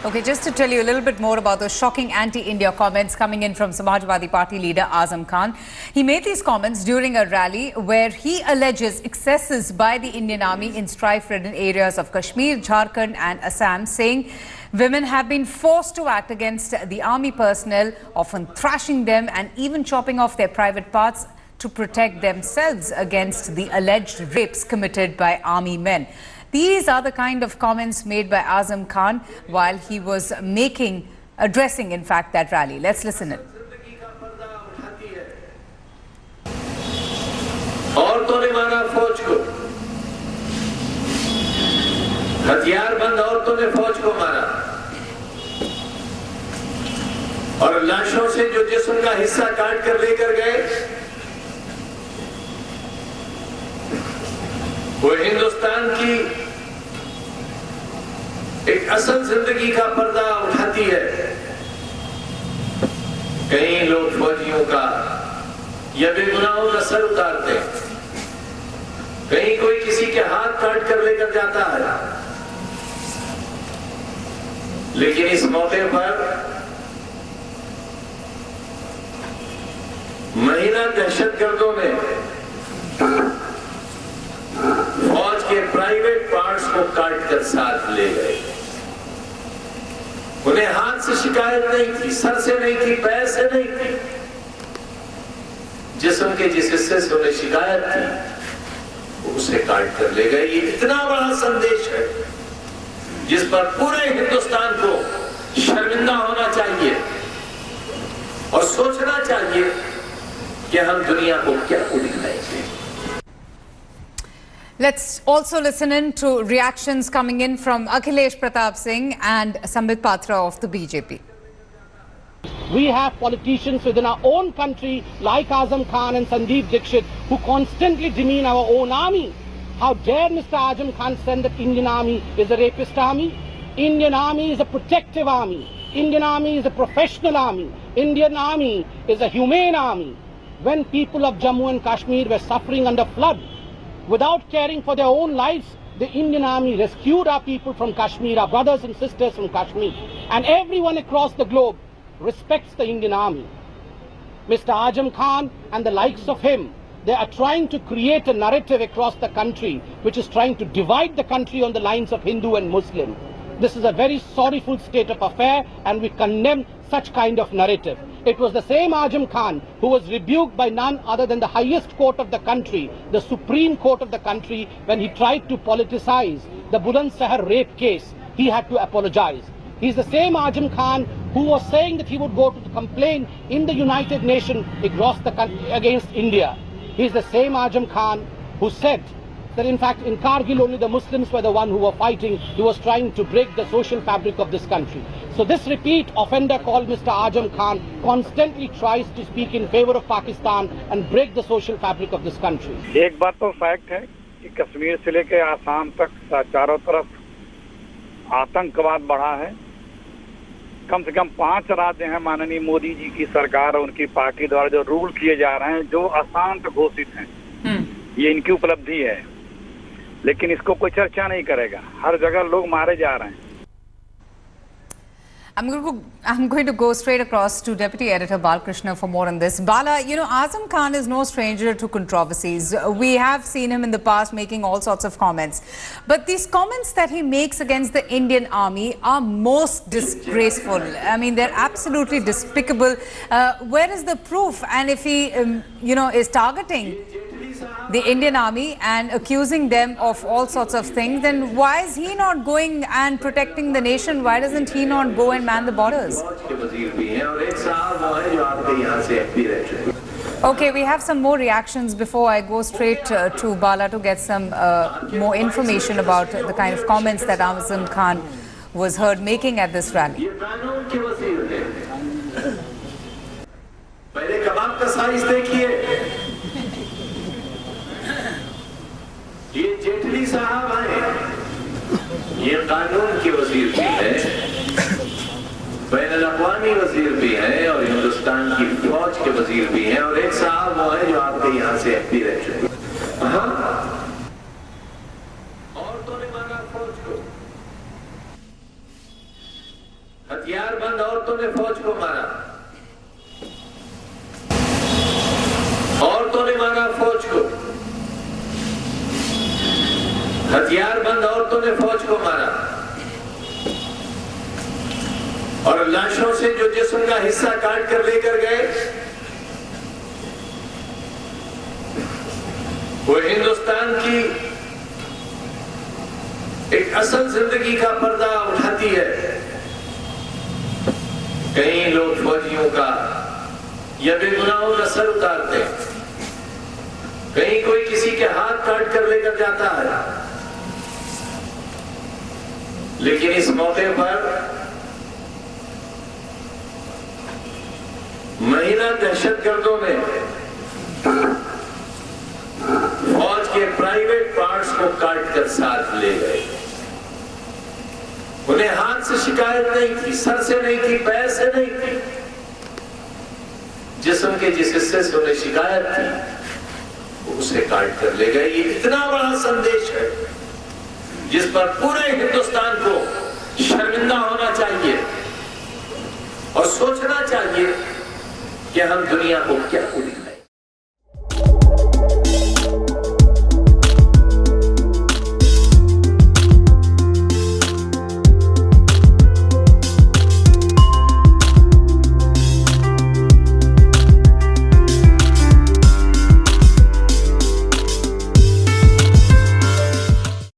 Okay, just to tell you a little bit more about those shocking anti-India comments coming in from Samajwadi Party leader Azam Khan. He made these comments during a rally where he alleges excesses by the Indian Army in strife-ridden areas of Kashmir, Jharkhand and Assam, saying women have been forced to act against the army personnel, often thrashing them and even chopping off their private parts to protect themselves against the alleged rapes committed by army men. These are the kind of comments made by Azam Khan while he was addressing in fact that rally. Let's listen in. औरतों ने मारा फौज को, हथियारबंद औरतों ने फौज को मारा और लाशों से जो जिस्म का हिस्सा काट कर लेकर गए वो हिंदुस्तान की एक असल जिंदगी का पर्दा उठाती है। कई लोग फौजियों का या बेगुनाहों का सर उतारते हैं, कहीं कोई किसी के हाथ काट कर लेकर जाता है, लेकिन इस मौके पर महिला दहशतगर्दों ने फौज के प्राइवेट पार्ट्स को काटकर साथ ले गए। उन्हें हाथ से शिकायत नहीं थी, सर से नहीं थी, पैर से नहीं थी, जिस्म के जिस हिस्से से उन्हें शिकायत थी उसे काट कर ले गए। ये इतना बड़ा संदेश है जिस पर पूरे हिंदुस्तान को शर्मिंदा होना चाहिए और सोचना चाहिए कि हम दुनिया को क्या दिखाएंगे। Let's also listen in to reactions coming in from Akhilesh Pratap Singh and Sambit Patra of the BJP. We have politicians within our own country like Azam Khan and Sandeep Dixit who constantly demean our own army. How dare Mr. Azam Khan send that Indian army is a rapist army? Indian army is a protective army. Indian army is a professional army. Indian army is a humane army. When people of Jammu and Kashmir were suffering under flood, without caring for their own lives, the Indian army rescued our people from Kashmir, our brothers and sisters from Kashmir. And everyone across the globe respects the Indian army. Mr. Azam Khan and the likes of him, they are trying to create a narrative across the country which is trying to divide the country on the lines of Hindu and Muslim. This is a very sorrowful state of affair and we condemn such kind of narrative. It was the same Azam Khan who was rebuked by none other than the highest court of the country, the Supreme Court of the country, when he tried to politicize the Buland Shahar rape case. He had to apologize. He's the same Azam Khan who was saying that he would go to complain in the United Nations against India. He's the same Azam Khan who said that in fact in Kargil only the Muslims were the one who were fighting. He was trying to break the social fabric of this country. So this repeat offender called Mr. Azam Khan constantly tries to speak in favor of Pakistan and break the social fabric of this country. एक बात तो fact है कि कश्मीर से लेकर आसाम तक चारों तरफ आतंकवाद बढ़ा है। कम से कम 5 राज्य हैं माननीय मोदी जी की सरकार और उनकी पार्टी द्वारा जो रूल किए जा रहे हैं जो अशांत घोषित हैं, ये इनकी उपलब्धि है, लेकिन इसको कोई चर्चा नहीं करेगा। हर जगह लोग मारे जा रहे हैं। I'm going to go straight across to Deputy Editor Balkrishna for more on this. Bala, you know, Azam Khan is no stranger to controversies. We have seen him in the past making all sorts of comments. But these comments that he makes against the Indian army are most disgraceful. I mean, they're absolutely despicable. Where is the proof? And if he, is targeting the Indian army and accusing them of all sorts of things, then why is he not going and protecting the nation? Why doesn't he not go and man the borders? Okay, we have some more reactions before I go straight to Bala to get some more information about the kind of comments that Azam Khan was heard making at this rally. ये जेटली साहब हैं, ये कानून के वजीर भी हैं, बैनुल-अक़वामी वजीर भी हैं और हिंदुस्तान की फौज के वजीर भी हैं और एक साहब वो है जो आपके यहाँ से एमपी रह चुके हैं। औरतों ने मारा फौज को, हथियारबंद औरतों ने फौज को मारा, औरतों ने मारा फौज को, हथियारबंद औरतों ने फौज को मारा और लाशों से जो जिस्म का हिस्सा काट कर लेकर गए वो हिंदुस्तान की एक असल जिंदगी का पर्दा उठाती है। कई लोग फौजियों का या बेगुनाहों का सर उतारते हैं, कहीं कोई किसी के हाथ काट कर लेकर जाता है, लेकिन इस मौके पर महिला दहशतगर्दों ने फौज के प्राइवेट पार्ट्स को काट कर साथ ले गए। उन्हें हाथ से शिकायत नहीं थी, सर से नहीं थी, पैर से नहीं थी, जिस्म के जिस हिस्से से उन्हें शिकायत थी उसे काट कर ले गए। ये इतना बड़ा संदेश है जिस पर पूरे हिंदुस्तान को शर्मिंदा होना चाहिए और सोचना चाहिए कि हम दुनिया को क्या दिखाएं।